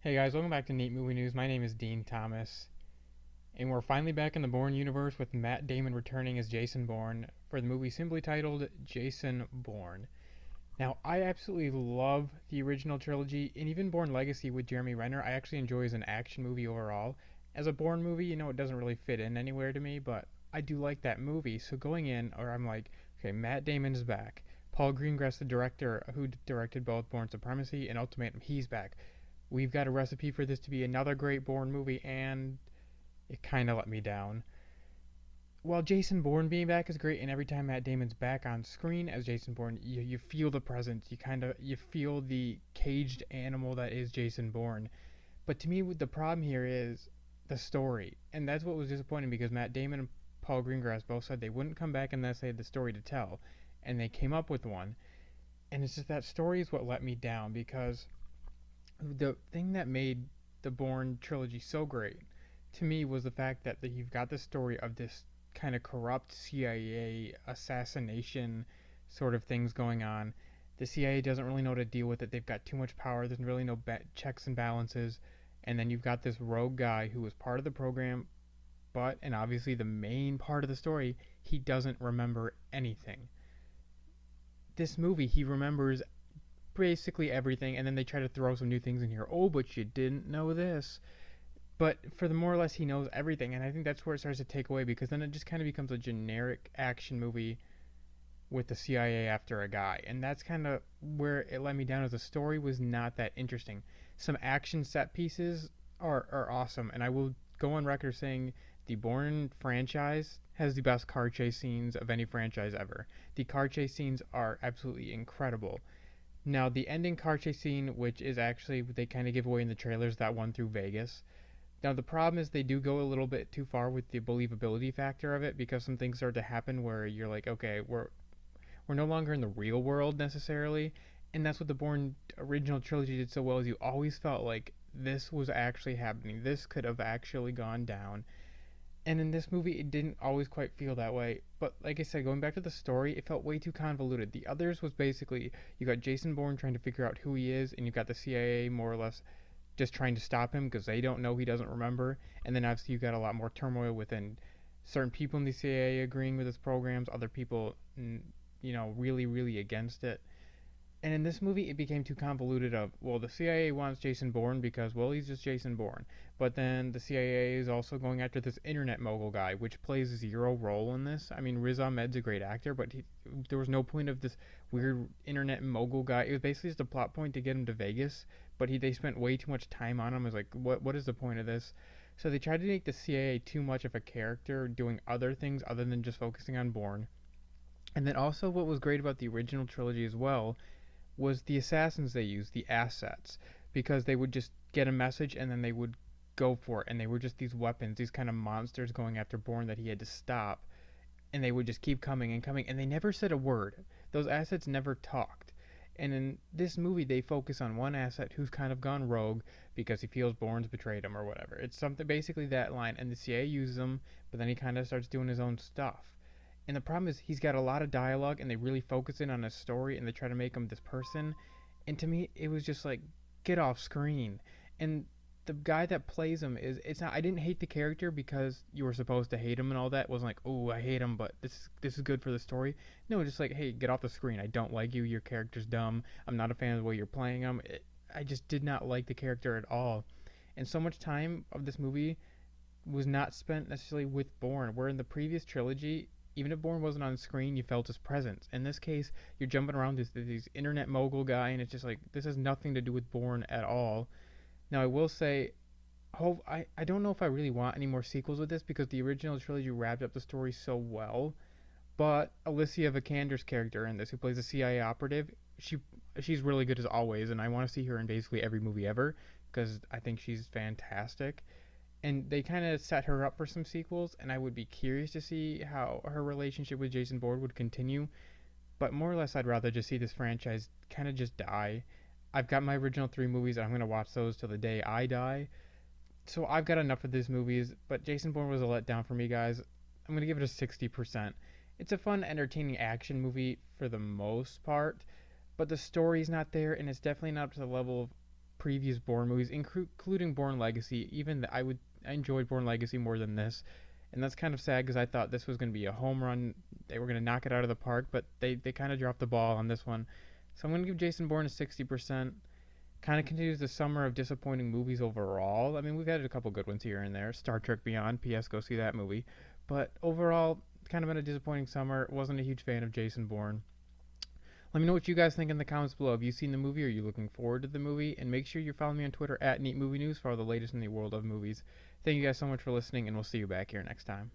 Hey guys, welcome back to Neat Movie News. My name is Dean Thomas, and we're finally back in the Bourne universe with Matt Damon returning as Jason Bourne for the movie simply titled Jason Bourne. Now, I absolutely love the original trilogy, and even Bourne Legacy with Jeremy Renner, I actually enjoy as an action movie overall. As a Bourne movie, it doesn't really fit in anywhere to me, but I do like that movie. So going in, or I'm like, okay, Matt Damon is back. Paul Greengrass, the director who directed both Bourne Supremacy and Ultimatum, he's back. We've got a recipe for this to be another great Bourne movie, and it kind of let me down. While Jason Bourne being back is great, and every time Matt Damon's back on screen as Jason Bourne, you feel the presence. You feel the caged animal that is Jason Bourne. But to me, the problem here is the story, and that's what was disappointing because Matt Damon and Paul Greengrass both said they wouldn't come back unless they had the story to tell, and they came up with one. And it's just that story is what let me down because the thing that made the Bourne trilogy so great to me was the fact that you've got the story of this kind of corrupt CIA assassination sort of things going on. The CIA doesn't really know how to deal with it. They've got too much power. There's really no checks and balances. And then you've got this rogue guy who was part of the program, but, and obviously the main part of the story, he doesn't remember anything. This movie, he remembers basically everything, and then they try to throw some new things in here. Oh, but you didn't know this. But for the more or less, he knows everything, and I think that's where it starts to take away because then it just kind of becomes a generic action movie with the CIA after a guy, and that's kind of where it let me down. As the story was not that interesting. Some action set pieces are awesome, and I will go on record saying the Bourne franchise has the best car chase scenes of any franchise ever. The car chase scenes are absolutely incredible. Now, the ending car chase scene, which is actually, they kind of give away in the trailers, that one through Vegas. Now, the problem is they do go a little bit too far with the believability factor of it because some things start to happen where you're like, okay, we're no longer in the real world necessarily. And that's what the Bourne original trilogy did so well is you always felt like this was actually happening. This could have actually gone down. And in this movie, it didn't always quite feel that way. But like I said, going back to the story, it felt way too convoluted. The others was basically you got Jason Bourne trying to figure out who he is, and you've got the CIA more or less just trying to stop him because they don't know he doesn't remember. And then obviously you got a lot more turmoil within certain people in the CIA agreeing with his programs, other people, really, really against it. And in this movie, it became too convoluted. Of well, the CIA wants Jason Bourne because well, he's just Jason Bourne. But then the CIA is also going after this internet mogul guy, which plays zero role in this. I mean, Riz Ahmed's a great actor, but there was no point of this weird internet mogul guy. It was basically just a plot point to get him to Vegas, but they spent way too much time on him. I was like, what is the point of this? So they tried to make the CIA too much of a character, doing other things other than just focusing on Bourne. And then also, what was great about the original trilogy as well was the assassins they used, the assets, because they would just get a message and then they would go for it, and they were just these weapons, these kind of monsters going after Bourne that he had to stop, and they would just keep coming and coming, and they never said a word. Those assets never talked. And in this movie, they focus on one asset who's kind of gone rogue because he feels Bourne's betrayed him or whatever. It's something basically that line, and the CIA uses him, but then he kind of starts doing his own stuff. And the problem is he's got a lot of dialogue and they really focus in on his story and they try to make him this person. And to me it was just like get off screen. And the guy that plays him is it's not I didn't hate the character because you were supposed to hate him and all that. It wasn't like, "Oh, I hate him, but this is good for the story." No, just like, "Hey, get off the screen. I don't like you. Your character's dumb. I'm not a fan of the way you're playing him." I just did not like the character at all. And so much time of this movie was not spent necessarily with Bourne. Where in the previous trilogy, even if Bourne wasn't on screen, you felt his presence. In this case, you're jumping around these internet mogul guy, and it's just like this has nothing to do with Bourne at all. Now, I will say, I don't know if I really want any more sequels with this because the original trilogy wrapped up the story so well. But Alicia Vikander's character in this, who plays a CIA operative, she's really good as always, and I want to see her in basically every movie ever because I think she's fantastic, and they kind of set her up for some sequels, and I would be curious to see how her relationship with Jason Bourne would continue. But more or less, I'd rather just see this franchise kind of just die. I've got my original three movies, and I'm going to watch those till the day I die. So I've got enough of these movies, but Jason Bourne was a letdown for me, guys. I'm going to give it a 60%. It's a fun, entertaining action movie for the most part, but the story's not there, and it's definitely not up to the level of previous Bourne movies, including Bourne Legacy. I enjoyed Bourne Legacy more than this, and that's kind of sad because I thought this was going to be a home run. They were going to knock it out of the park, but they kind of dropped the ball on this one. So I'm going to give Jason Bourne a 60%. Kind of continues the summer of disappointing movies overall. I mean, we've had a couple good ones here and there. Star Trek Beyond, P.S. Go see that movie. But overall, kind of been a disappointing summer. Wasn't a huge fan of Jason Bourne. Let me know what you guys think in the comments below. Have you seen the movie? Are you looking forward to the movie? And make sure you follow me on Twitter at NeatMovieNews for all the latest in the world of movies. Thank you guys so much for listening, and we'll see you back here next time.